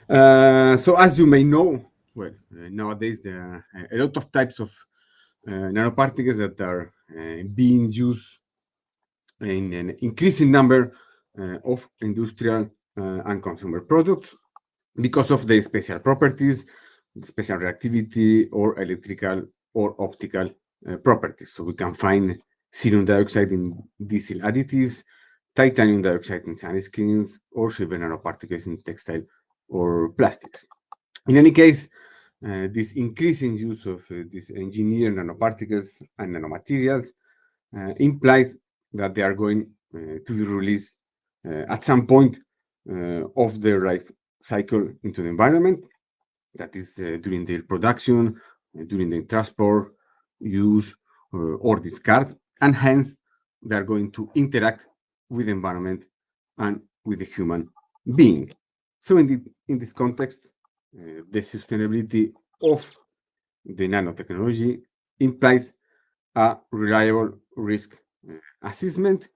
So as you may know, well, nowadays there are a lot of types of nanoparticles that are being used in an increasing number of industrial and consumer products because of their special properties, special reactivity, or electrical or optical properties. So we can find cerium dioxide in diesel additives, titanium dioxide in sunscreens, or silver nanoparticles in textile or plastics. In any case, this increasing use of these engineered nanoparticles and nanomaterials implies that they are going to be released at some point of their life cycle into the environment. That is during their production, during their transport, use, or discard, and hence they are going to interact with the environment and with the human being. So in this context, the sustainability of the nanotechnology implies a reliable risk assessment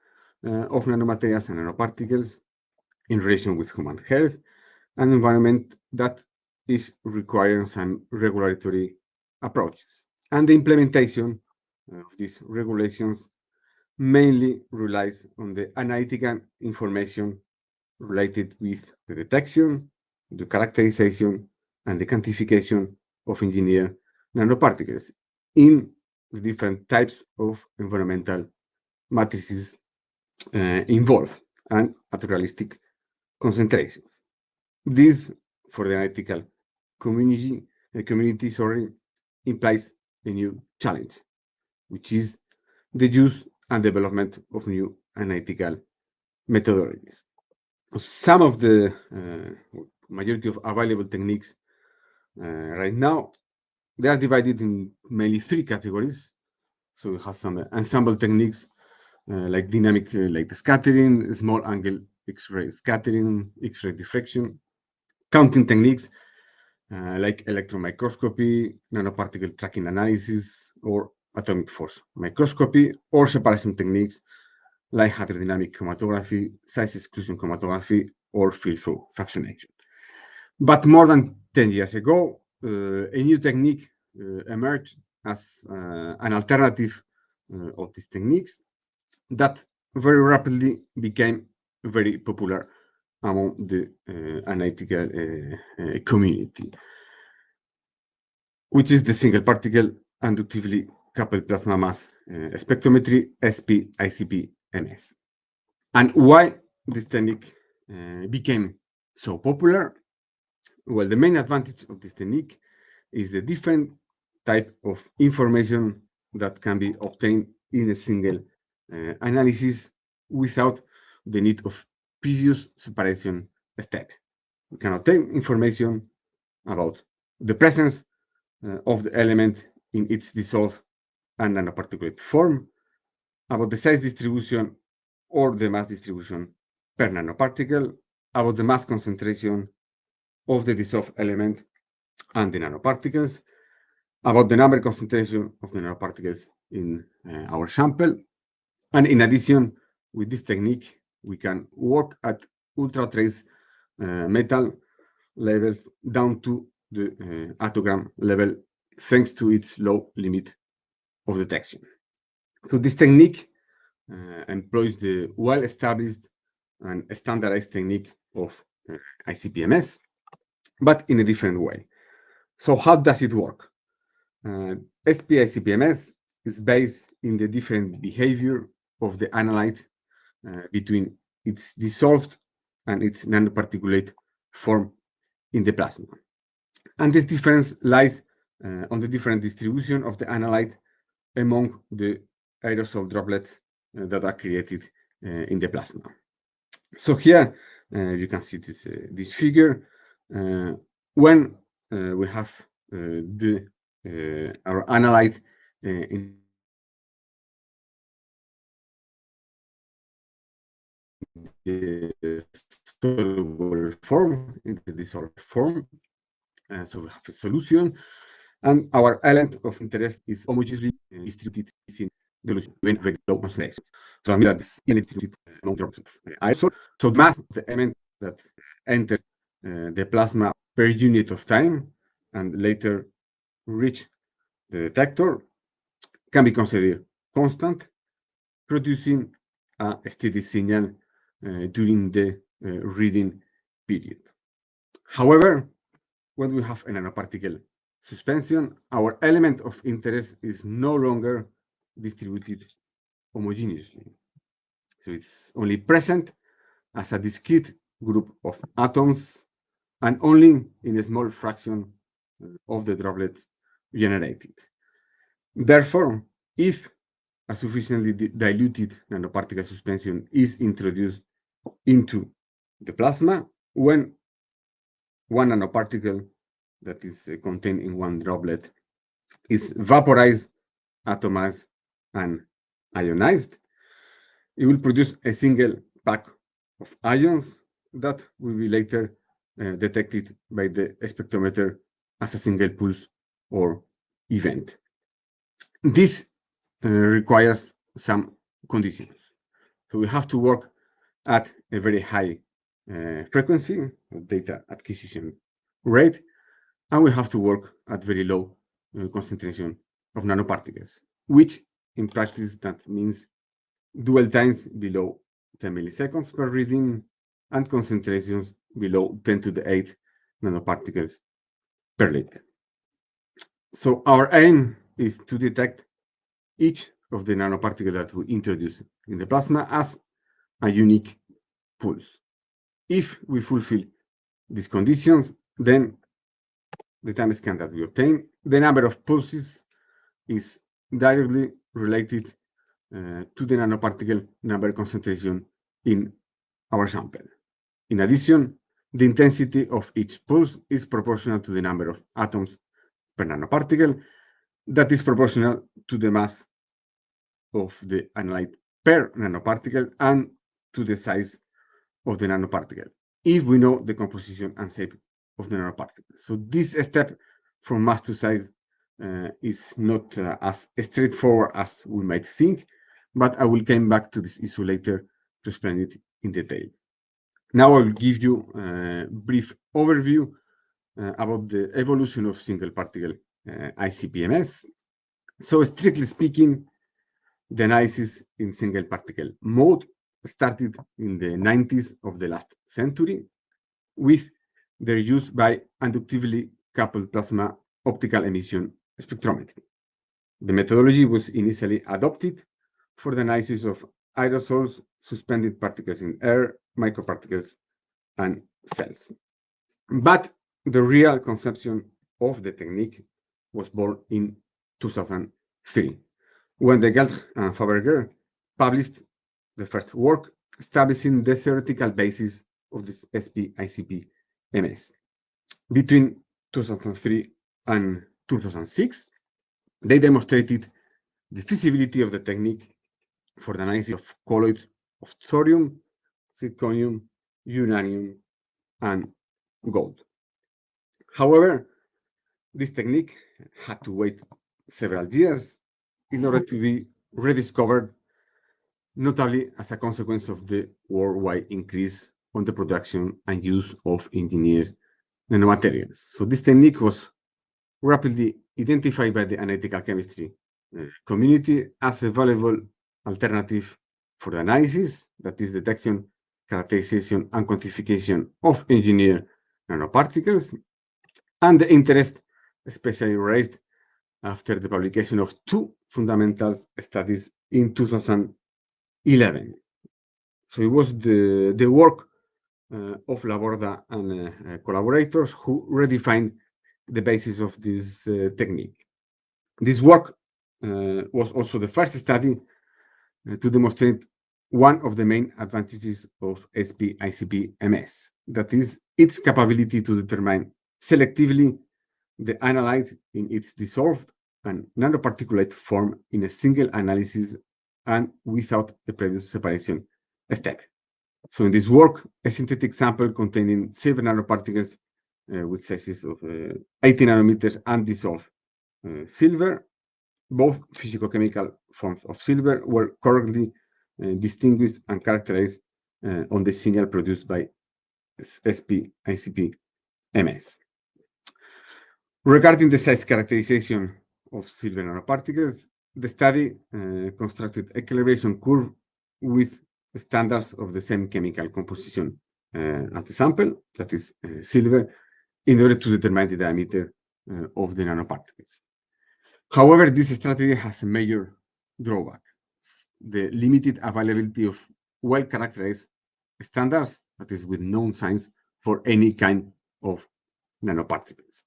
of nanomaterials and nanoparticles in relation with human health and environment that is requiring some regulatory approaches. And the implementation of these regulations mainly relies on the analytical information related with the detection, the characterization, and the quantification of engineered nanoparticles in the different types of environmental matrices involved and at realistic concentrations. This, for the analytical community, implies a new challenge, which is the use and development of new analytical methodologies. Some of the majority of available techniques right now, they are divided in mainly three categories. So we have some ensemble techniques like dynamic light scattering, small angle X-ray scattering, X-ray diffraction, counting techniques like electron microscopy, nanoparticle tracking analysis, or atomic force microscopy, or separation techniques like hydrodynamic chromatography, size exclusion chromatography, or field-through fractionation. But more than 10 years ago, a new technique emerged as an alternative of these techniques that very rapidly became very popular among the analytical community, which is the single particle inductively coupled plasma mass spectrometry, SP-ICP-MS. And why this technique became so popular? Well, the main advantage of this technique is the different type of information that can be obtained in a single analysis without the need of previous separation step. We can obtain information about the presence of the element in its dissolved and nanoparticulate form, about the size distribution or the mass distribution per nanoparticle, about the mass concentration of the dissolved element and the nanoparticles, about the number concentration of the nanoparticles in our sample. And in addition, with this technique, we can work at ultra trace metal levels down to the attogram level, thanks to its low limit of detection. So this technique employs the well-established and standardized technique of ICP-MS, but in a different way. So how does it work? SP-ICP-MS is based in the different behavior of the analyte between its dissolved and its nanoparticulate form in the plasma. And this difference lies on the different distribution of the analyte among the aerosol droplets that are created in the plasma. So here you can see this figure. When we have our analyte in the soluble form, in the dissolved form, so we have a solution, and our element of interest is homogeneously distributed within the solution, even very low concentrations. So I mean that it's evenly distributed among drops of aerosol. So the mass of the element that enters the plasma per unit of time and later reach the detector can be considered constant, producing a steady signal during the reading period. However, when we have a nanoparticle suspension, our element of interest is no longer distributed homogeneously. So it's only present as a discrete group of atoms and only in a small fraction of the droplets generated. Therefore, if a sufficiently diluted nanoparticle suspension is introduced into the plasma, when one nanoparticle that is contained in one droplet is vaporized, atomized, and ionized, it will produce a single pack of ions that will be later detected by the spectrometer as a single pulse or event. This requires some conditions. So we have to work at a very high frequency, data acquisition rate, and we have to work at very low concentration of nanoparticles, which in practice that means dwell times below 10 milliseconds per reading and concentrations below 10 to the 8 nanoparticles per liter. So our aim is to detect each of the nanoparticles that we introduce in the plasma as a unique pulse. If we fulfill these conditions, then the time scan that we obtain, the number of pulses is directly related to the nanoparticle number concentration in our sample. In addition, the intensity of each pulse is proportional to the number of atoms per nanoparticle, that is proportional to the mass of the analyte per nanoparticle and to the size of the nanoparticle, if we know the composition and shape of the nanoparticle. So this step from mass to size is not as straightforward as we might think, but I will come back to this issue later to explain it in detail. Now I will give you a brief overview about the evolution of single particle ICP-MS. So strictly speaking, the analysis in single particle mode started in the 90s of the last century with their use by inductively coupled plasma optical emission spectrometry. The methodology was initially adopted for the analysis of aerosols, suspended particles in air, microparticles, and cells. But the real conception of the technique was born in 2003, when the Gelch and Faberger published the first work establishing the theoretical basis of this SP-ICP-MS. Between 2003 and 2006, they demonstrated the feasibility of the technique for the analysis of colloids of thorium, zirconium, uranium, and gold. However, this technique had to wait several years in order to be rediscovered, notably as a consequence of the worldwide increase on the production and use of engineered nanomaterials. So this technique was rapidly identified by the analytical chemistry community as a valuable alternative for the analysis, that is detection, characterization, and quantification of engineered nanoparticles, and the interest especially raised after the publication of two fundamental studies in 2011. So it was the work of Laborda and collaborators who redefined the basis of this technique. This work was also the first study to demonstrate one of the main advantages of SP-ICP-MS, that is its capability to determine selectively the analyte in its dissolved and nanoparticulate form in a single analysis and without a previous separation step. So in this work, a synthetic sample containing 7 nanoparticles with sizes of 80 nanometers and dissolved silver, both physicochemical forms of silver, were correctly distinguished and characterized on the signal produced by SP-ICP-MS. Regarding the size characterization of silver nanoparticles, the study constructed a calibration curve with standards of the same chemical composition as the sample, that is silver, in order to determine the diameter of the nanoparticles. However, this strategy has a major drawback: the limited availability of well-characterized standards, that is, with known signs for any kind of nanoparticles.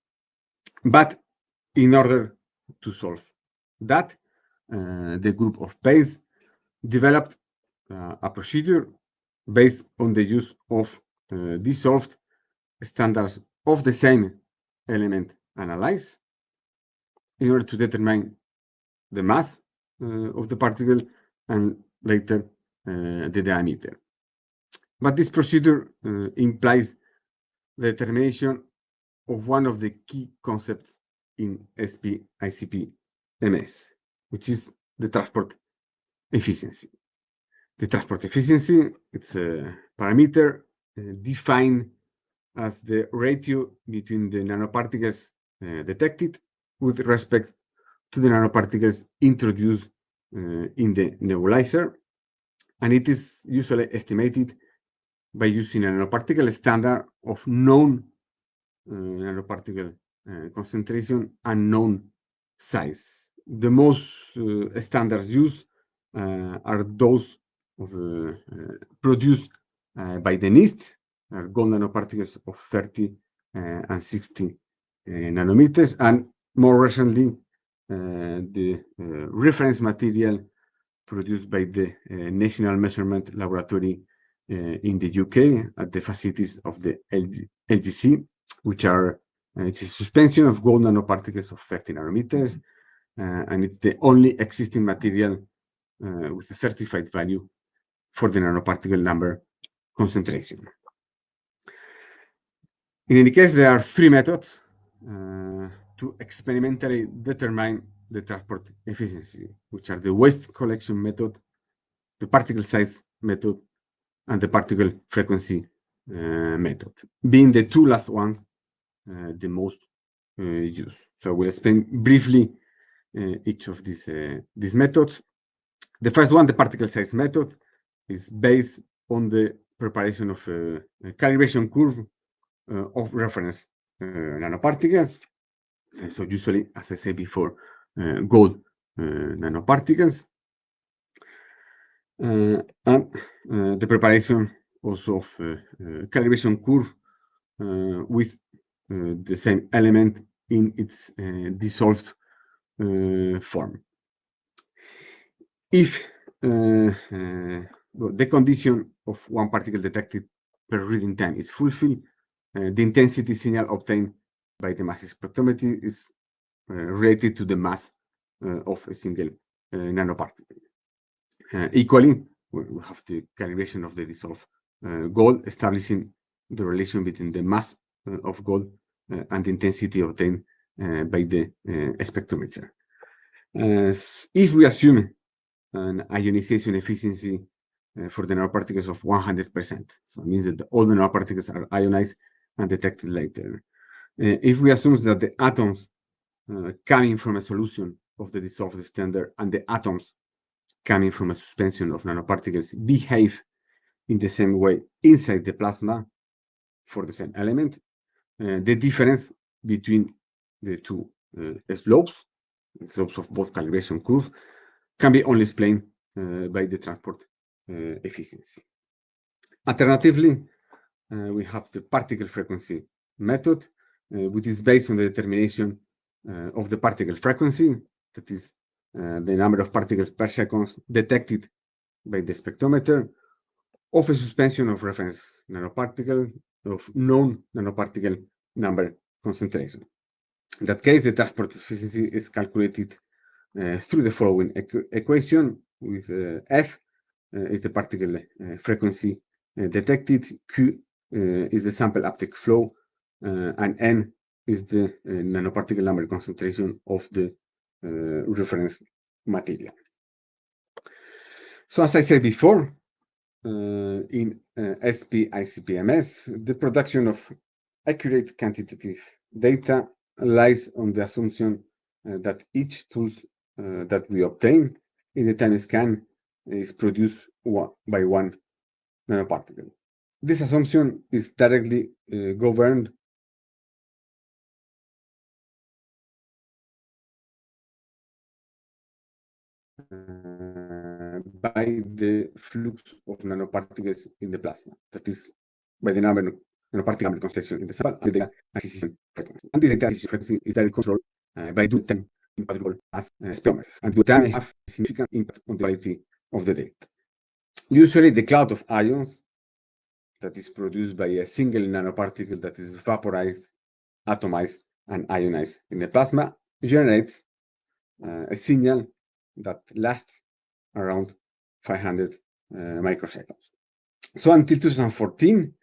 But in order to solve that, the group of PACE developed a procedure based on the use of dissolved standards of the same element analyzed in order to determine the mass of the particle and later the diameter. But this procedure implies the determination of one of the key concepts in SP-ICP-MS, which is the transport efficiency. The transport efficiency, it's a parameter defined as the ratio between the nanoparticles detected with respect to the nanoparticles introduced in the nebulizer, and it is usually estimated by using a nanoparticle standard of known nanoparticle concentration and known size. The most standards used are those produced by the NIST, are gold nanoparticles of 30 and 60 nanometers, and more recently, the reference material produced by the National Measurement Laboratory in the UK at the facilities of the LGC, which are it's a suspension of gold nanoparticles of 30 nanometers, and it's the only existing material with a certified value for the nanoparticle number concentration. In any case, there are three methods to experimentally determine the transport efficiency, which are the waste collection method, the particle size method, and the particle frequency method, being the two last ones the most used. So we'll explain briefly each of these methods. The first one, the particle size method, is based on the preparation of a calibration curve of reference nanoparticles. So usually, as I said before, gold nanoparticles. And the preparation also of calibration curve with the same element in its dissolved form. If the condition of one particle detected per reading time is fulfilled, the intensity signal obtained by the mass spectrometry is related to the mass of a single nanoparticle. Equally, we have the calibration of the dissolved gold, establishing the relation between the mass of gold and the intensity obtained by the spectrometer. If we assume an ionization efficiency for the nanoparticles of 100%, so it means that all the nanoparticles are ionized and detected later. If we assume that the atoms coming from a solution of the dissolved standard and the atoms coming from a suspension of nanoparticles behave in the same way inside the plasma for the same element, the difference between the two slopes of both calibration curves, can be only explained by the transport efficiency. Alternatively, we have the particle frequency method, which is based on the determination of the particle frequency, that is the number of particles per second detected by the spectrometer of a suspension of reference nanoparticle of known nanoparticle number concentration. In that case, the transport efficiency is calculated through the following equation, with F is the particle frequency detected, Q is the sample uptake flow, and N is the nanoparticle number concentration of the reference material. So as I said before, in SP-ICP-MS, the production of accurate quantitative data lies on the assumption that each pulse that we obtain in the time scan is produced by one nanoparticle. This assumption is directly governed by the flux of nanoparticles in the plasma, that is, by the number of nanoparticle concentration in the sample and the data acquisition frequency. And this data acquisition frequency is directly controlled by the time quadrupole as SP-ICP-MS, and the time have significant impact on the quality of the data. Usually, the cloud of ions that is produced by a single nanoparticle that is vaporized, atomized, and ionized in the plasma generates a signal that lasts around 500 microseconds. So until 2014,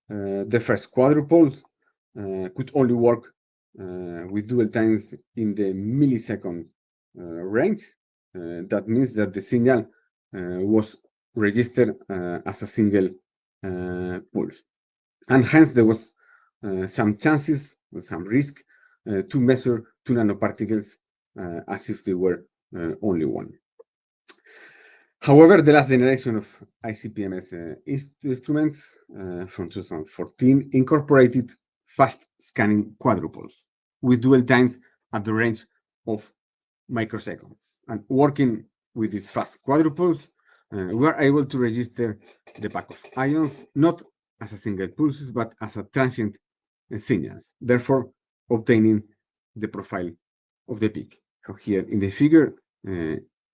the first quadrupoles could only work with dual times in the millisecond range. That means that the signal was registered as a single pulse. And hence there was some chances, some risk to measure two nanoparticles as if they were only one. However, the last generation of ICP-MS instruments from 2014 incorporated fast scanning quadrupoles with dual times at the range of microseconds. And working with these fast quadrupoles, we are able to register the pack of ions not as a single pulses, but as a transient signals, therefore obtaining the profile of the peak. So here in the figure,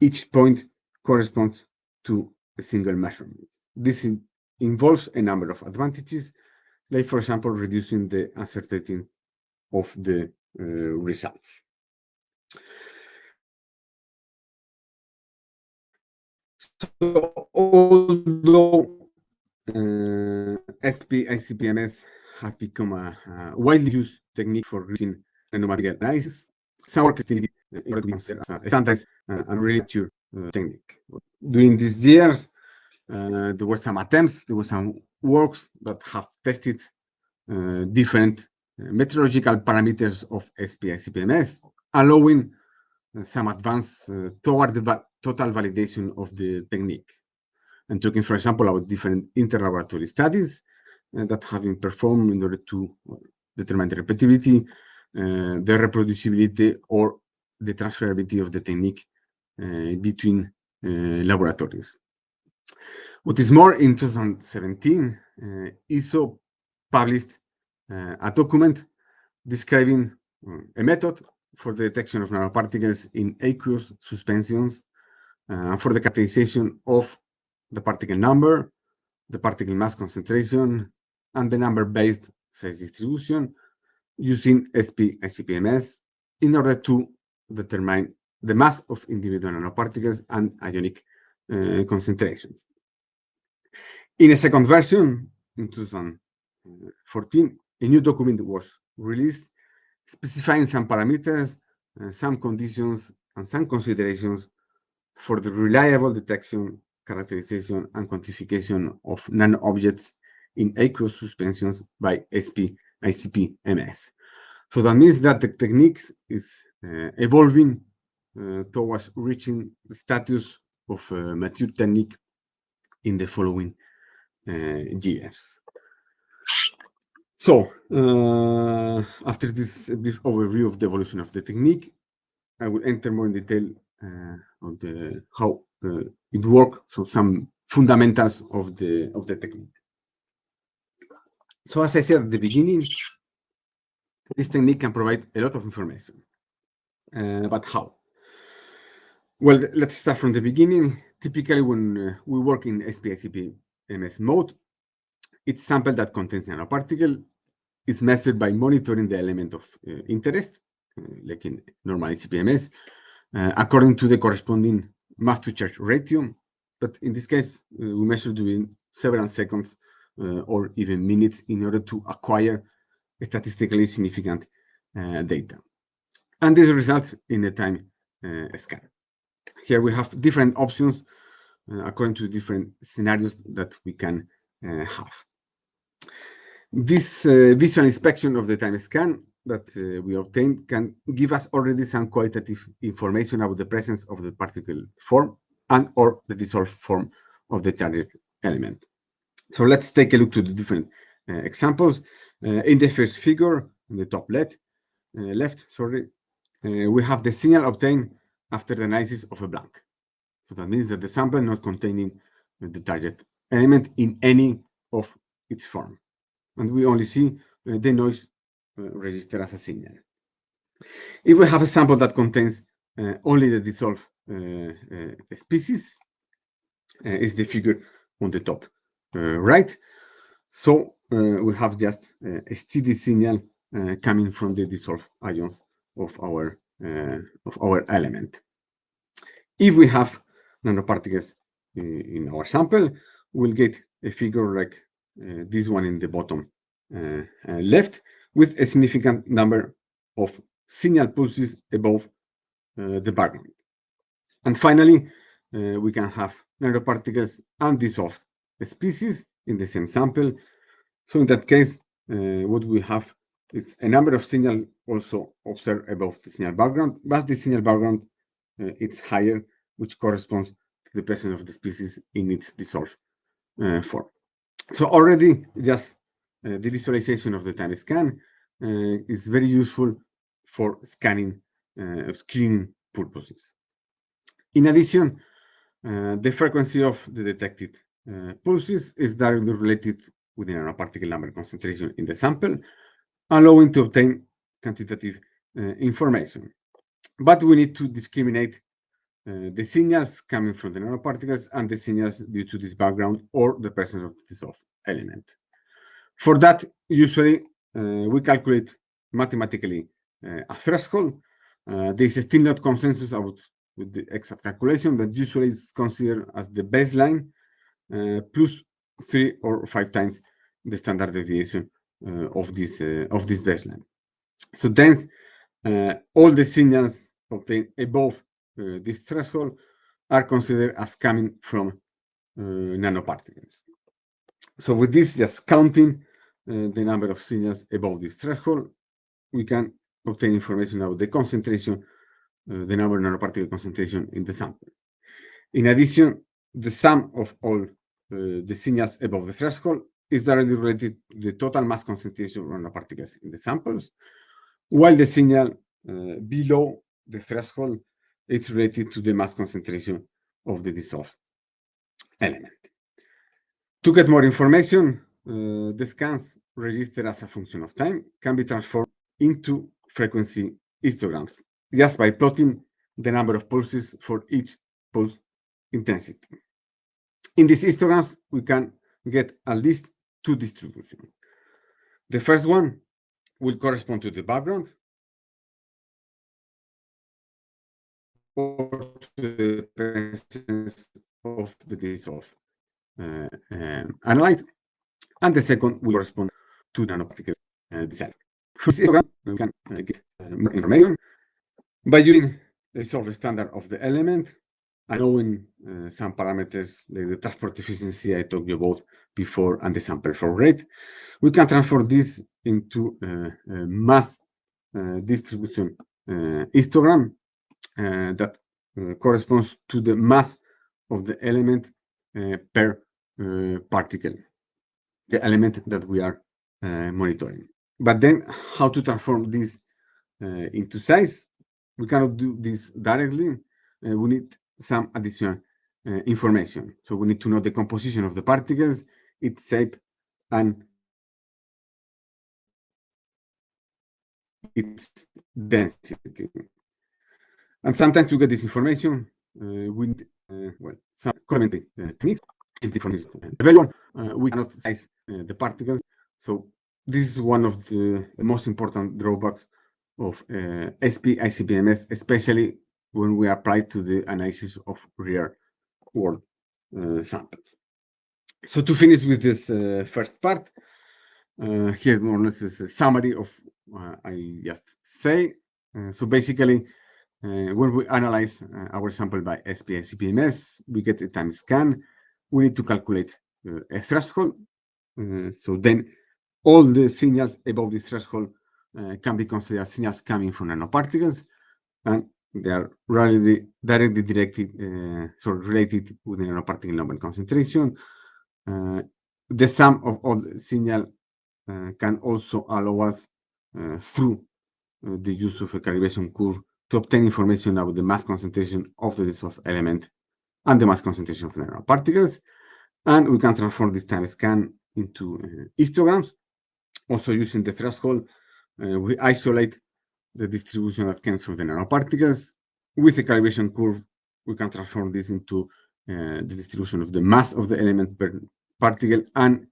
each point corresponds to a single measurement. This involves a number of advantages, like, for example, reducing the uncertainty of the results. So, although SP-ICP-MS has become a widely used technique for routine nanomaterial analysis, some work still needed in order to be considered as a standardized and really mature technique. During these years, there were some attempts, there were some works that have tested different metrological parameters of SP-ICP-MS, allowing some advance toward the total validation of the technique. And talking, for example, about different inter-laboratory studies that have been performed in order to determine the repeatability, the reproducibility, or the transferability of the technique between laboratories. What is more, in 2017, ISO published a document describing a method for the detection of nanoparticles in aqueous suspensions for the characterization of the particle number, the particle mass concentration, and the number-based size distribution using SP-ICP-MS in order to determine the mass of individual nanoparticles and ionic concentrations. In a second version, in 2014, a new document was released specifying some parameters, some conditions, and some considerations for the reliable detection, characterization, and quantification of nano-objects in aqueous suspensions by SP-ICP-MS. So that means that the technique is evolving towards reaching the status of a mature technique in the following years. So, after this brief overview of the evolution of the technique, I will enter more in detail on how it works, so some fundamentals of the technique. So, as I said at the beginning, this technique can provide a lot of information. But how? Well, let's start from the beginning. Typically, when we work in SP-ICP-MS mode, each sample that contains nanoparticle is measured by monitoring the element of interest, like in normal ICP-MS, according to the corresponding mass-to-charge ratio. But in this case, we measure during several seconds or even minutes in order to acquire statistically significant data. And this results in a time scan. Here we have different options according to different scenarios that we can have. This visual inspection of the time scan that we obtain can give us already some qualitative information about the presence of the particle form and or the dissolved form of the charged element. So let's take a look to the different examples. In the first figure, on the top left, we have the signal obtained after the analysis of a blank. So that means that the sample not containing the target element in any of its form. And we only see the noise registered as a signal. If we have a sample that contains only the dissolved species, is the figure on the top right. So we have just a steady signal coming from the dissolved ions of our element. If we have nanoparticles in our sample, we'll get a figure like this one in the bottom left, with a significant number of signal pulses above the background. And finally, we can have nanoparticles and dissolved species in the same sample. So in that case, what we have is a number of signals also observed above the signal background, but the signal background it's higher, which corresponds to the presence of the species in its dissolved form. So already just the visualization of the time scan is very useful for scanning screening purposes. In addition, the frequency of the detected pulses is directly related with the nanoparticle number concentration in the sample, allowing to obtain quantitative information. But we need to discriminate the signals coming from the nanoparticles and the signals due to this background or the presence of the dissolved element. For that, usually we calculate mathematically a threshold. There is still not consensus about with the exact calculation, but usually it's considered as the baseline plus 3 or 5 times the standard deviation of this baseline. So then all the signals obtained above this threshold are considered as coming from nanoparticles. So with this, just counting the number of signals above this threshold, we can obtain information about the concentration, the number of nanoparticle concentration in the sample. In addition, the sum of all the signals above the threshold is directly related to the total mass concentration of nanoparticles in the samples, while the signal below the threshold is related to the mass concentration of the dissolved element. To get more information, the scans registered as a function of time can be transformed into frequency histograms just by plotting the number of pulses for each pulse intensity. In these histograms, we can get at least 2 distributions. The first one will correspond to the background or to the presence of the dissolved analyte, and the second will correspond to nanoparticles themselves. For this histogram, we can get more information by using the dissolved standard of the element and knowing some parameters like the transport efficiency I talked about before and the sample flow rate. We can transform this into a mass distribution histogram that corresponds to the mass of the element per particle, the element that we are monitoring. But then how to transform this into size? We cannot do this directly. We need some additional information. So we need to know the composition of the particles, its shape, and its density. And sometimes to get this information, we need some complementary techniques. From this level one, we cannot size the particles. So this is one of the most important drawbacks of SP-ICP-MS, especially when we apply to the analysis of real-world samples. So to finish with this first part, here more or less is a summary of what I just say. So basically, when we analyze our sample by SP-ICP-MS, we get a time scan. We need to calculate a threshold. So then all the signals above this threshold can be considered signals coming from nanoparticles, and they are directly related with the nanoparticle number and concentration. The sum of all the signal can also allow us through the use of a calibration curve to obtain information about the mass concentration of the dissolved element and the mass concentration of the nanoparticles. And we can transform this time scan into histograms. Also using the threshold, we isolate the distribution that comes from the nanoparticles. With the calibration curve, we can transform this into the distribution of the mass of the element per particle. And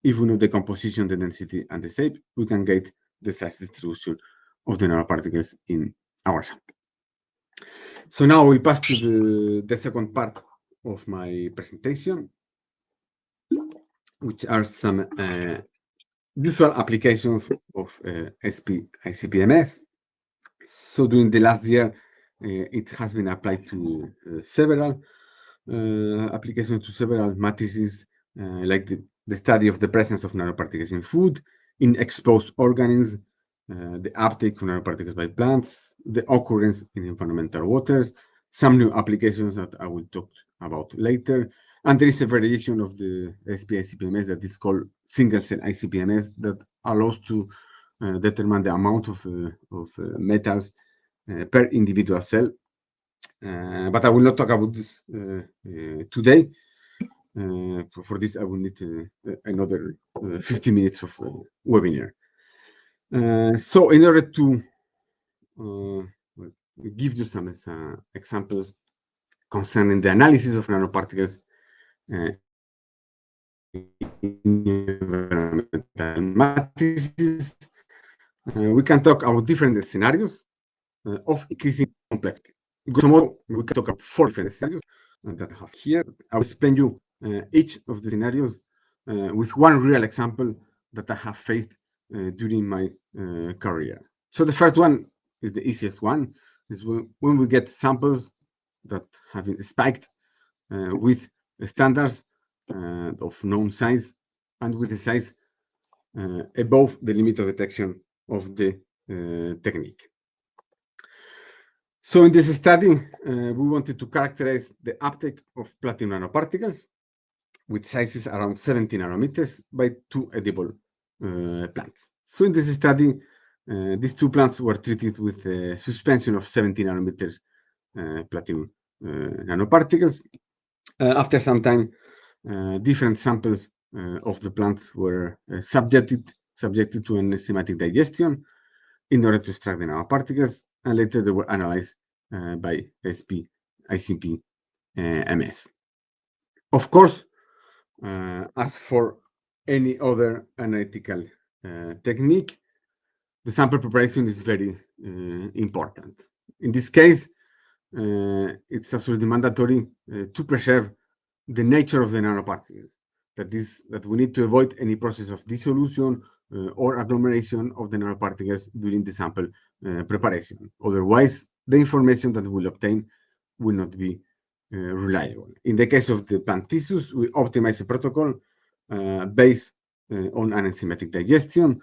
if we know the composition, the density, and the shape, we can get the size distribution of the nanoparticles in our sample. So now we pass to the second part of my presentation, which are some usual applications of SP-ICP-MS. So during the last year, it has been applied to several applications, to several matrices, like the study of the presence of nanoparticles in food, in exposed organisms, the uptake of nanoparticles by plants, the occurrence in environmental waters, some new applications that I will talk about later. And there is a variation of the SP-ICP-MS that is called single-cell ICP-MS that allows to determine the amount of metals per individual cell. But I will not talk about this today. For this, I will need another 50 minutes of webinar. So in order to give you some examples concerning the analysis of nanoparticles in environmental matrices, we can talk about different scenarios of increasing complexity. Tomorrow, we can talk about 4 different scenarios that I have here. I will explain you each of the scenarios with one real example that I have faced during my career. So the first one is the easiest one, is when we get samples that have been spiked with standards of known size and with the size above the limit of detection of the technique. So in this study, we wanted to characterize the uptake of platinum nanoparticles with sizes around 70 nanometers by 2 edible plants. So in this study, these 2 plants were treated with a suspension of 70 nanometers platinum nanoparticles. After some time, different samples of the plants were subjected to an enzymatic digestion in order to extract the nanoparticles, and later they were analyzed by SP-ICP-MS. Of course, as for any other analytical technique, the sample preparation is very important. In this case, it's absolutely mandatory to preserve the nature of the nanoparticles. That we need to avoid any process of dissolution or agglomeration of the nanoparticles during the sample preparation. Otherwise, the information that we'll obtain will not be reliable. In the case of the plant tissues, we optimize the protocol based on an enzymatic digestion.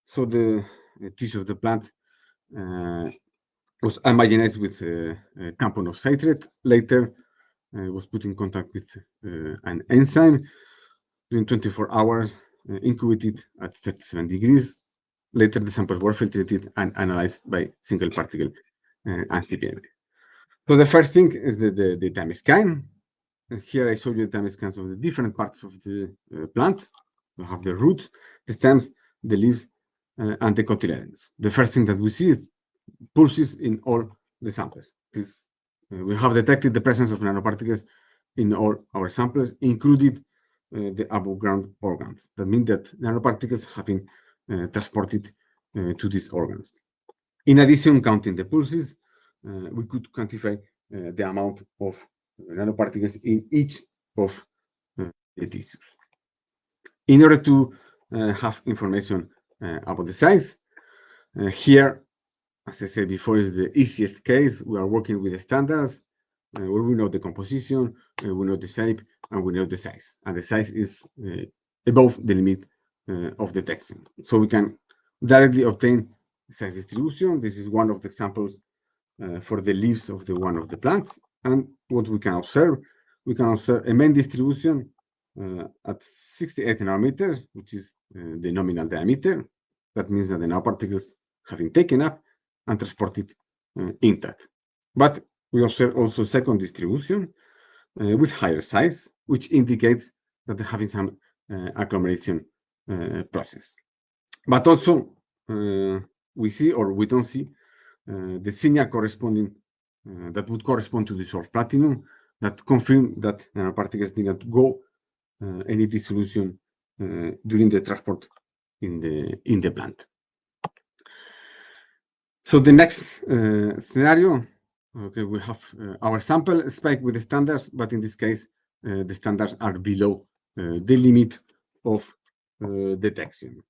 So the tissue of the plant was homogenized with a compound of citrate. Later, was put in contact with an enzyme during 24 hours, incubated at 37 degrees. Later, the samples were filtrated and analyzed by single particle ICP-MS. So the first thing is the time scan. Here I show you the time scans of the different parts of the plant. We have the roots, the stems, the leaves, and the cotyledons. The first thing that we see is pulses in all the samples. We have detected the presence of nanoparticles in all our samples, including the above ground organs. That means that nanoparticles have been transported to these organs. In addition, counting the pulses, we could quantify the amount of nanoparticles in each of the tissues. In order to have information about the size, here, as I said before, is the easiest case. We are working with the standards where we know the composition, we know the shape, and we know the size. And the size is above the limit of detection. So we can directly obtain size distribution. This is one of the examples for the leaves of one of the plants. And what we can observe a main distribution at 68 nanometers, which is the nominal diameter. That means that the nanoparticles have been taken up and transported intact. But we observe also second distribution with higher size, which indicates that they're having some agglomeration process. But also, we see or we don't see the signal corresponding that would correspond to dissolved platinum that confirm that nanoparticles did not go any dissolution during the transport in the plant. So the next scenario, okay, we have our sample spike with the standards, but in this case, the standards are below the limit of detection.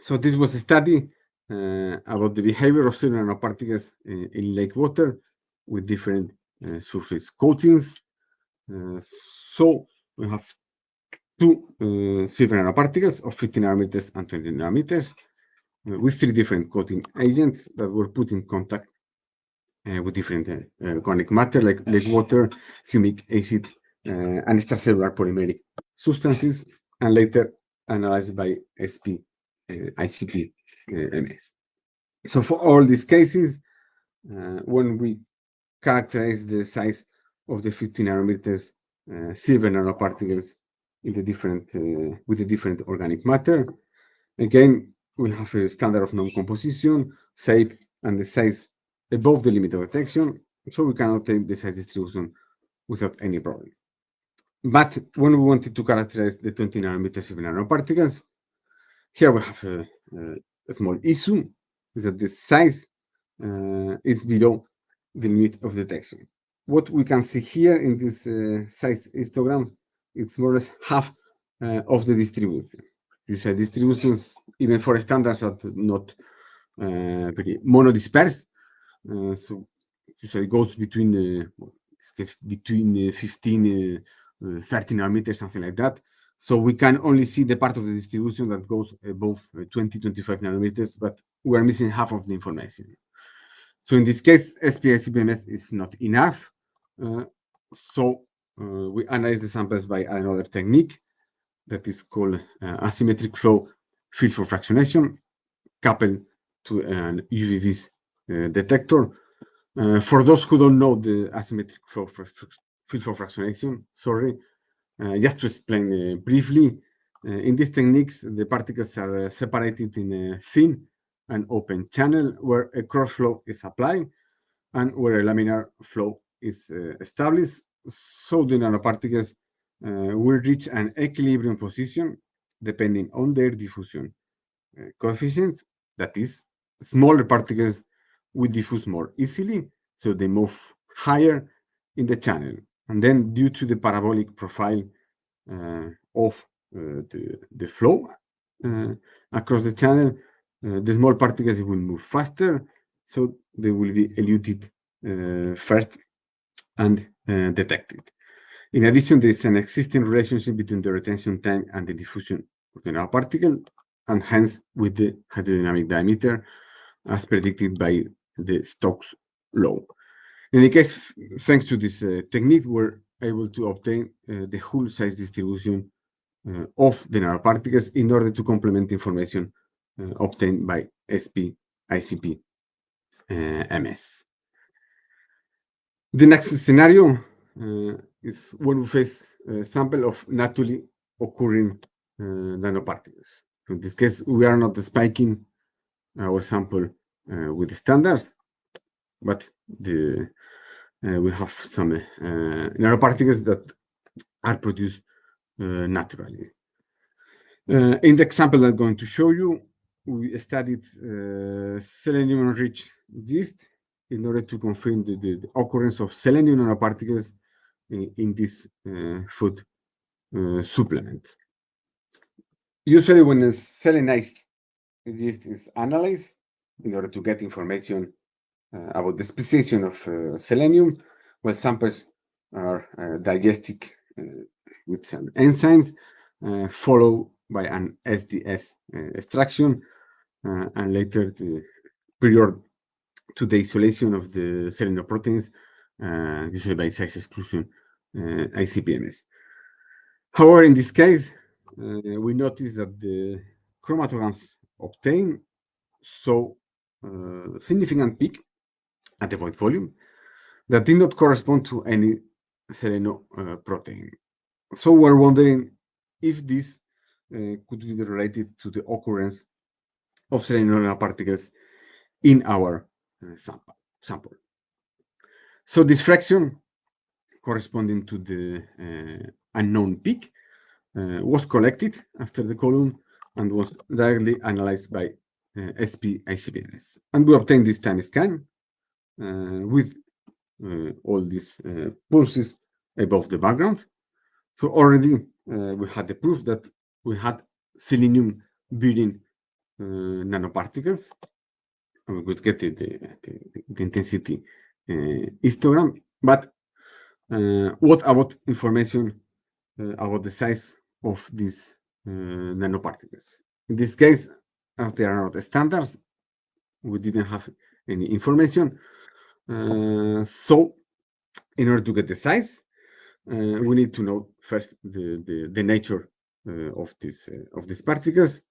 So this was a study about the behavior of silver nanoparticles in lake water with different surface coatings. So we have two silver nanoparticles of 50 nanometers and 20 nanometers with three different coating agents that were put in contact with different organic matter like lake water, humic acid, and extracellular polymeric substances, and later analyzed by SP-ICP-MS. So for all these cases, when we characterize the size of the 50 nanometers silver nanoparticles in the different with the different organic matter, again we have a standard of non-composition, shape, and the size above the limit of detection, so we can obtain the size distribution without any problem. But when we wanted to characterize the 20 nanometer silver nanoparticles, here we have a small issue, is that the size is below the limit of detection. What we can see here in this size histogram, it's more or less half of the distribution. You say distributions, even for standards, are not very monodispersed. So usually it goes between 15, 30 nanometers, something like that. So we can only see the part of the distribution that goes above 20, 25 nanometers, but we are missing half of the information. So in this case, SP-ICP-MS is not enough. So we analyze the samples by another technique that is called asymmetric flow field for fractionation, coupled to an UV-Vis detector. For those who don't know the asymmetric flow field for fractionation, just to explain briefly, in these techniques, the particles are separated in a thin and open channel where a cross flow is applied and where a laminar flow is established. So the nanoparticles will reach an equilibrium position depending on their diffusion coefficient. That is, smaller particles will diffuse more easily, so they move higher in the channel. And then due to the parabolic profile of the flow across the channel, the small particles will move faster, so they will be eluded first and detected. In addition, there is an existing relationship between the retention time and the diffusion of the nanoparticle, and hence with the hydrodynamic diameter as predicted by the Stokes law. In any case, thanks to this technique, we're able to obtain the whole size distribution of the nanoparticles in order to complement information obtained by SP-ICP-MS. The next scenario is when we face a sample of naturally occurring nanoparticles. In this case, we are not spiking our sample with the standards, but we have some nanoparticles that are produced naturally. In the example I'm going to show you, we studied selenium-rich yeast in order to confirm the occurrence of selenium nanoparticles in this food supplement. Usually when a selenized yeast is analyzed in order to get information about the speciation of selenium, well, samples are digested with some enzymes, followed by an SDS extraction, and later prior to the isolation of the selenoproteins, usually by size exclusion, ICP-MS. However, in this case, we notice that the chromatograms obtained saw significant peak at the void volume that did not correspond to any selenoprotein. So we're wondering if this could be related to the occurrence of selenium particles in our sample. So this fraction corresponding to the unknown peak was collected after the column and was directly analyzed by SP-ICP-MS. And we obtained this time scan with all these pulses above the background. So already we had the proof that we had selenium bearing nanoparticles. And we could get the intensity histogram. But what about information about the size of these nanoparticles? In this case, as they are not standards, we didn't have any information. So in order to get the size, we need to know first the nature of these particles.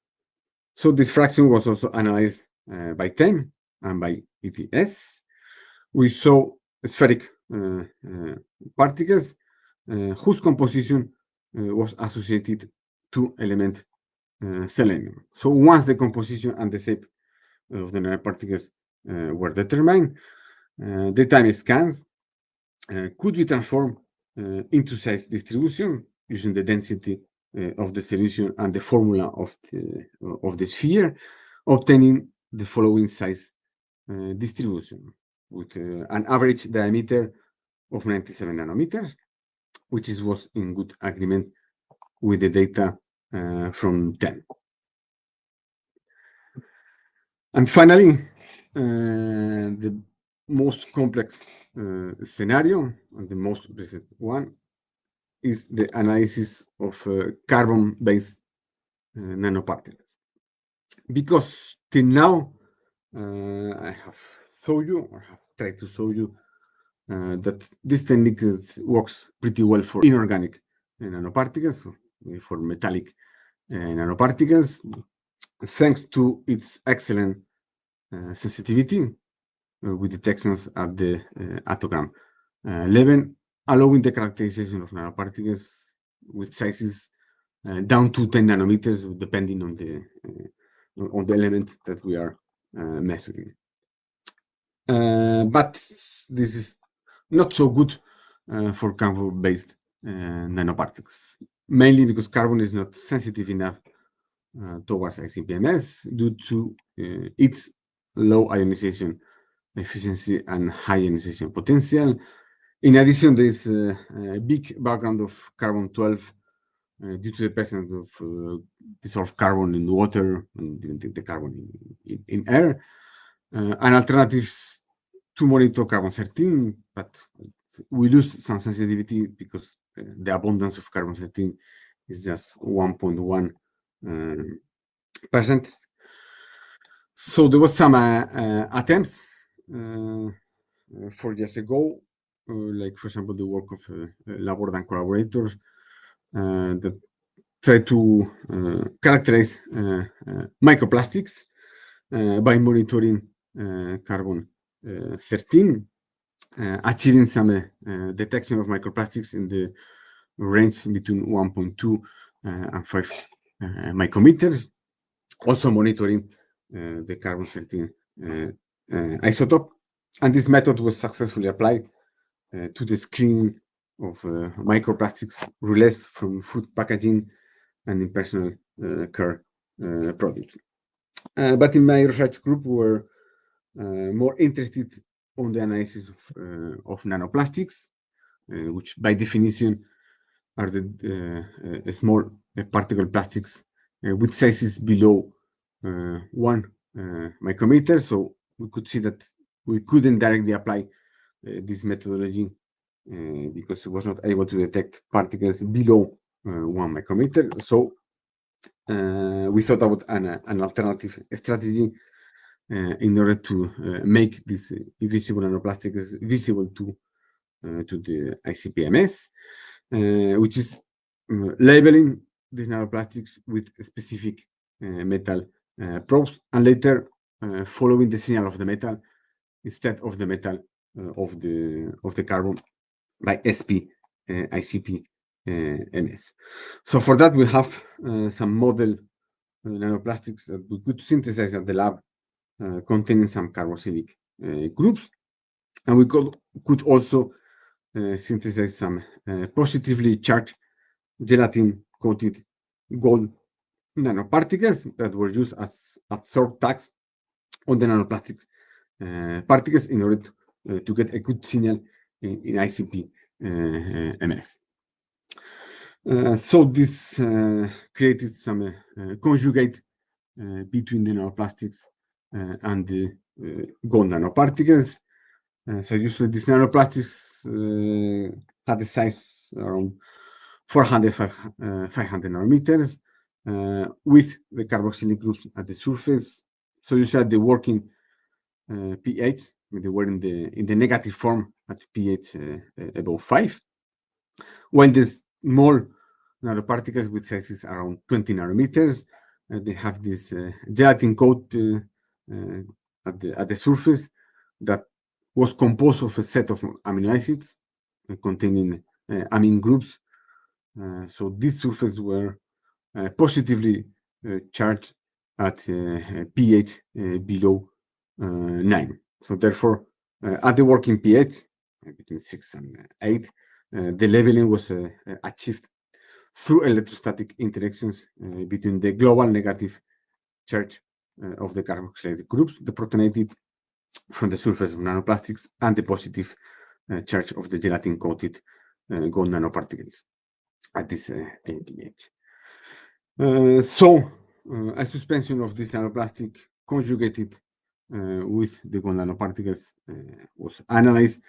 So this fraction was also analyzed by time and by ETS. We saw spheric particles whose composition was associated to element selenium. So once the composition and the shape of the nanoparticles were determined, the time scans could be transformed into size distribution using the density of the solution and the formula of the sphere, obtaining the following size distribution with an average diameter of 97 nanometers, which was in good agreement with the data from 10. And finally, the most complex scenario, and the most recent one, is the analysis of carbon-based nanoparticles. Because till now, I have shown you, or have tried to show you, that this technique works pretty well for inorganic nanoparticles, for metallic nanoparticles, thanks to its excellent sensitivity with detections at the attogram level, allowing the characterization of nanoparticles with sizes down to 10 nanometers, depending on the element that we are measuring. But this is not so good for carbon-based nanoparticles, mainly because carbon is not sensitive enough towards ICP-MS due to its low ionization efficiency and high ionization potential. In addition, there is a big background of carbon-12 due to the presence of dissolved carbon in water and the carbon in air. An alternative to monitor carbon-13, but we lose some sensitivity because the abundance of carbon-13 is just 1.1%. So there was some attempts 4 years ago, like for example the work of Laborde and collaborators that try to characterize microplastics by monitoring carbon-13, achieving some detection of microplastics in the range between 1.2 and 5 micrometers. Also monitoring the carbon-13 isotope. And this method was successfully applied to the screening of microplastics released from food packaging and in personal care products. But in my research group, we were more interested on the analysis of nanoplastics, which by definition are the small particle plastics with sizes below 1 micrometer. So we could see that we couldn't directly apply this methodology because it was not able to detect particles below 1 micrometer. So we thought about an alternative strategy in order to make these invisible nanoplastics visible to the ICP-MS, which is labeling these nanoplastics with specific metal probes, and later following the signal of the metal instead of the metal of the carbon by SP-ICP-MS. So for that, we have some model nanoplastics that we could synthesize at the lab containing some carboxylic groups, and we could also synthesize some positively charged gelatin-coated gold nanoparticles that were used as absorb tags on the nanoplastic particles in order to get a good signal in ICP-MS. So this created some conjugate between the nanoplastics and the gold nanoparticles. So usually these nanoplastics had a size around 500 nanometers with the carboxylic groups at the surface. So usually the working pH, they were in the negative form at pH above 5, while the small nanoparticles with sizes around 20 nanometers, they have this gelatin coat at the surface that was composed of a set of amino acids containing amine groups. So these surfaces were positively charged at pH below 9. So therefore, at the working pH, between 6 and 8, the leveling was achieved through electrostatic interactions between the global negative charge of the carboxylated groups, the protonated from the surface of nanoplastics, and the positive charge of the gelatin-coated gold nanoparticles at this pH. So a suspension of this nanoplastic conjugated with the gold nanoparticles was analyzed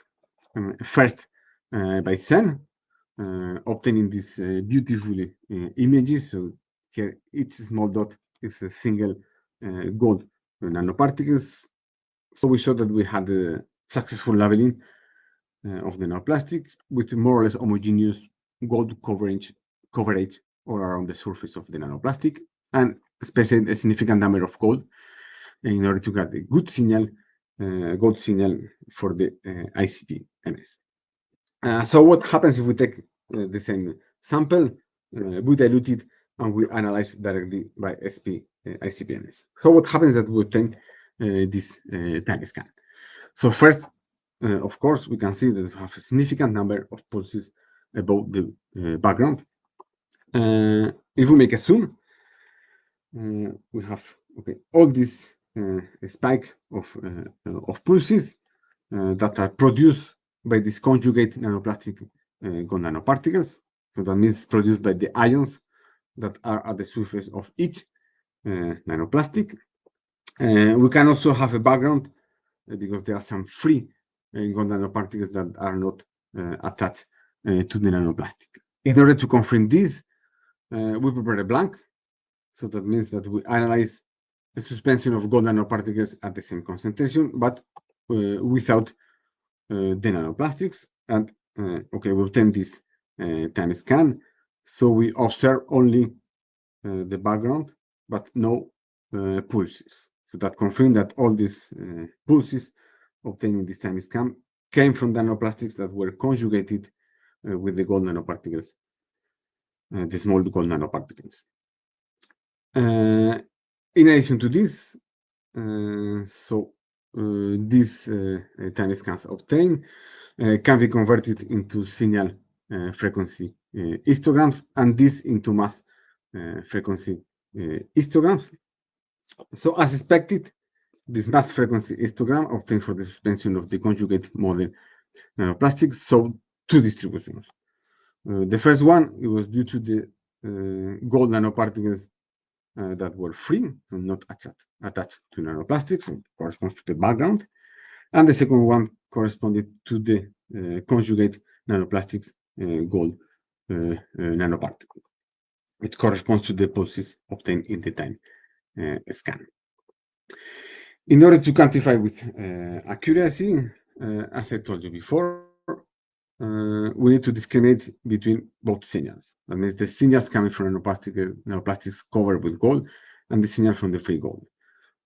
first by Sen, obtaining these beautiful images. So here each small dot is a single gold nanoparticles. So we showed that we had a successful labeling of the nanoplastics with more or less homogeneous gold coverage all around the surface of the nanoplastic, and especially a significant number of gold in order to get a good signal, gold signal for the ICP-MS. So what happens if we take the same sample, we dilute it, and we analyze directly by SP-ICP-MS? So what happens that we obtain this time scan? So first, of course, we can see that we have a significant number of pulses above the background. If we make a zoom, we have all these spikes of pulses that are produced by these conjugate nanoplastic gold nanoparticles. So that means produced by the ions that are at the surface of each nanoplastic. We can also have a background because there are some free gold nanoparticles that are not attached to the nanoplastic. In order to confirm this, we prepare a blank. So that means that we analyze a suspension of gold nanoparticles at the same concentration, but without the nanoplastics. And we obtain this time scan. So we observe only the background, but no pulses. So that confirms that all these pulses obtained in this time scan came from nanoplastics that were conjugated with the gold nanoparticles, the small gold nanoparticles. In addition to this, these time scans obtained can be converted into signal frequency histograms, and this into mass frequency histograms. So as expected, this mass frequency histogram obtained for the suspension of the conjugate model nanoplastics saw two distributions. The first one, it was due to the gold nanoparticles that were free, so not attached to nanoplastics, and corresponds to the background. And the second one corresponded to the conjugate nanoplastics gold nanoparticles. which corresponds to the pulses obtained in the time scan. In order to quantify with accuracy, as I told you before, we need to discriminate between both signals. That means the signals coming from nanoplastics covered with gold and the signal from the free gold.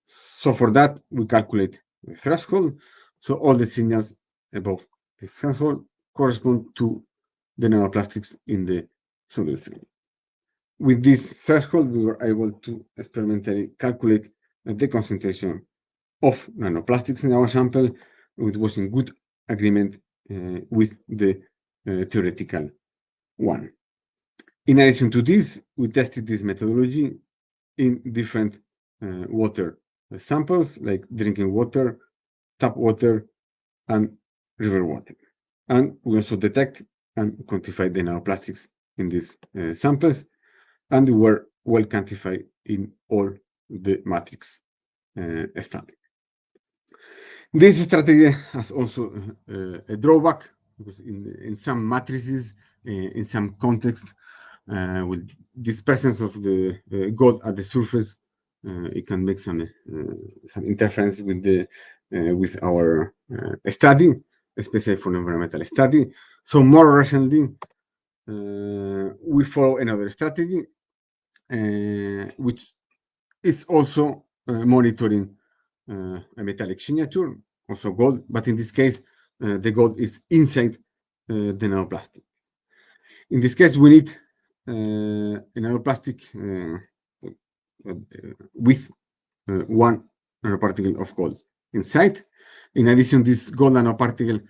So for that, we calculate the threshold. So all the signals above the threshold correspond to the nanoplastics in the solution. With this threshold, we were able to experimentally calculate the concentration of nanoplastics in our sample, which was in good agreement with the theoretical one. In addition to this, we tested this methodology in different water samples, like drinking water, tap water, and river water. And we also detect and quantify the nanoplastics in these samples, and we were well quantified in all the matrix study. This strategy has also a drawback, because in some matrices, in some context, with this presence of the gold at the surface, it can make some interference with our study, especially for environmental study. So more recently, we follow another strategy, which is also monitoring a metallic signature, also gold, but in this case, the gold is inside the nanoplastic. In this case, we need a nanoplastic with one nanoparticle of gold inside. In addition, this gold nanoparticle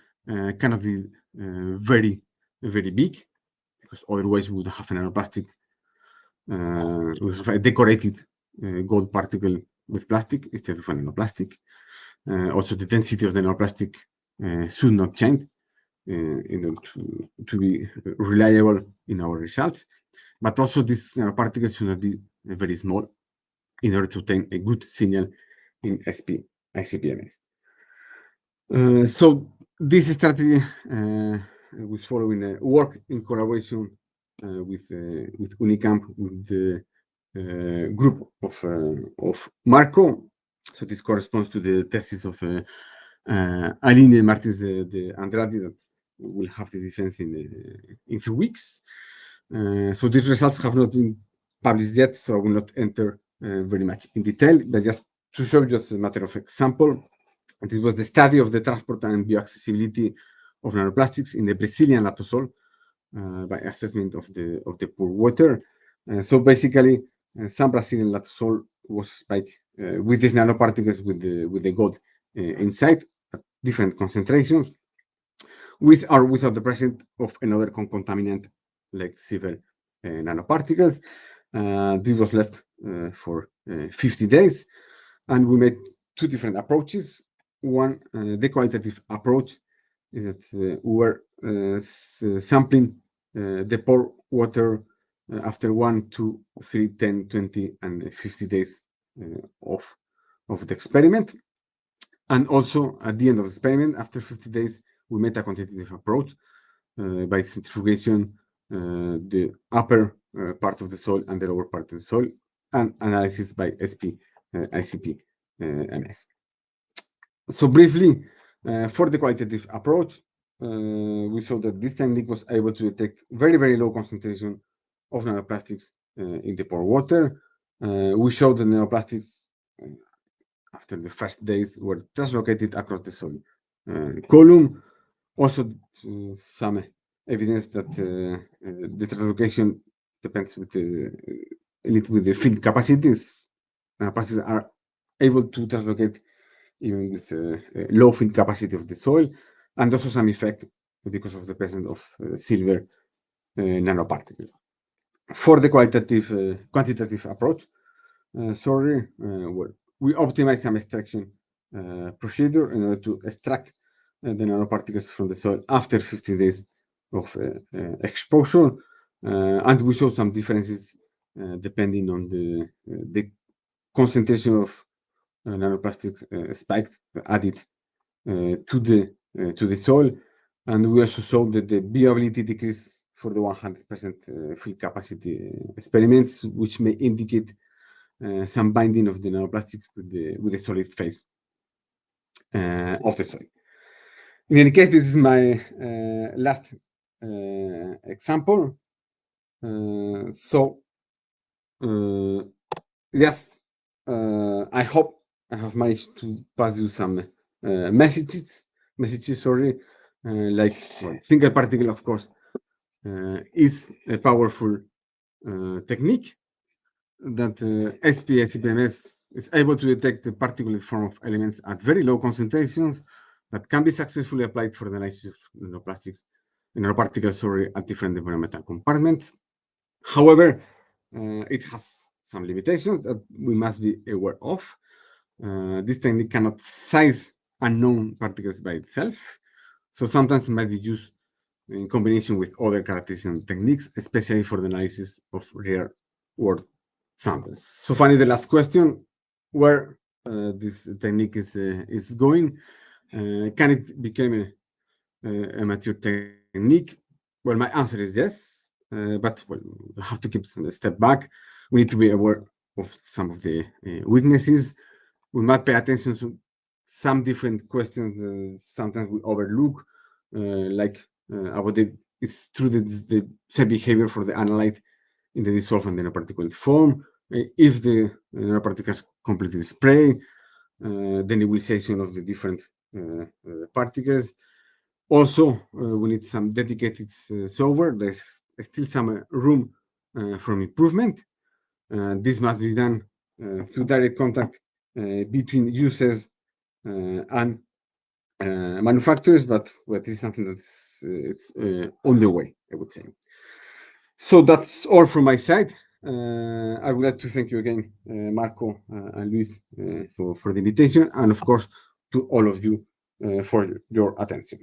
cannot be very, very big, because otherwise we would have a nanoplastic, we have a decorated gold particle with plastic instead of a nanoplastic. Also, the density of the nanoplastic should not change in order to be reliable in our results. But also, these nanoparticles should not be very small in order to obtain a good signal in SP-ICP-MS. So this strategy was following work in collaboration with Unicamp, with the group of Marco. So this corresponds to the thesis of Aline Martins de Andrade that will have the defense in 3 weeks. So these results have not been published yet, so I will not enter very much in detail, but just to show just a matter of example, this was the study of the transport and bioaccessibility of nanoplastics in the Brazilian latosol by assessment of the poor water. So basically, some Brazilian latosol was spiked with these nanoparticles with the gold inside at different concentrations, with or without the presence of another contaminant like silver nanoparticles. This was left for 50 days, and we made 2 different approaches. One, the qualitative approach, is that we were sampling the pore water after 1, 2, 3, 10, 20, and 50 days of the experiment. And also, at the end of the experiment, after 50 days, we made a quantitative approach by centrifugation, the upper part of the soil and the lower part of the soil, and analysis by SP-ICP-MS. So briefly, for the qualitative approach, we showed that this technique was able to detect very, very low concentration of nanoplastics in the pore water. We showed that nanoplastics after the first days were translocated across the soil column. Also, some evidence that the translocation depends with a little with the field capacities. Nanoplastics are able to translocate even with low field capacity of the soil, and also some effect because of the presence of silver nanoparticles. For the quantitative approach, we optimize some extraction procedure in order to extract the nanoparticles from the soil after 50 days of exposure, and we show some differences depending on the concentration of nanoplastics spiked added to the soil, and we also showed that the viability decreased for the 100% field capacity experiments, which may indicate some binding of the nanoplastics with the solid phase of the soil. In any case, this is my last example. Yes, I hope I have managed to pass you some messages. Sorry, like single particle, of course, is a powerful technique that SP-ICP-MS is able to detect the particulate form of elements at very low concentrations that can be successfully applied for the analysis of nanoparticles, at different environmental compartments. However, it has some limitations that we must be aware of. This technique cannot size unknown particles by itself, so sometimes it might be used in combination with other characterization techniques, especially for the analysis of real-world samples. So finally, the last question, where this technique is going, can it become a mature technique? Well, my answer is yes, but we have to keep a step back. We need to be aware of some of the weaknesses. We might pay attention to some different questions sometimes we overlook, like about it's true that the same behavior for the analyte in the dissolved and nanoparticulate form. If the nanoparticles completely spray, the nebulization of the different particles. Also, we need some dedicated software. There's still some room for improvement. This must be done through direct contact between users and manufacturers, but this is something that's it's on the way, I would say. So that's all from my side. I would like to thank you again, Marco and Luis, for the invitation, and of course to all of you for your attention.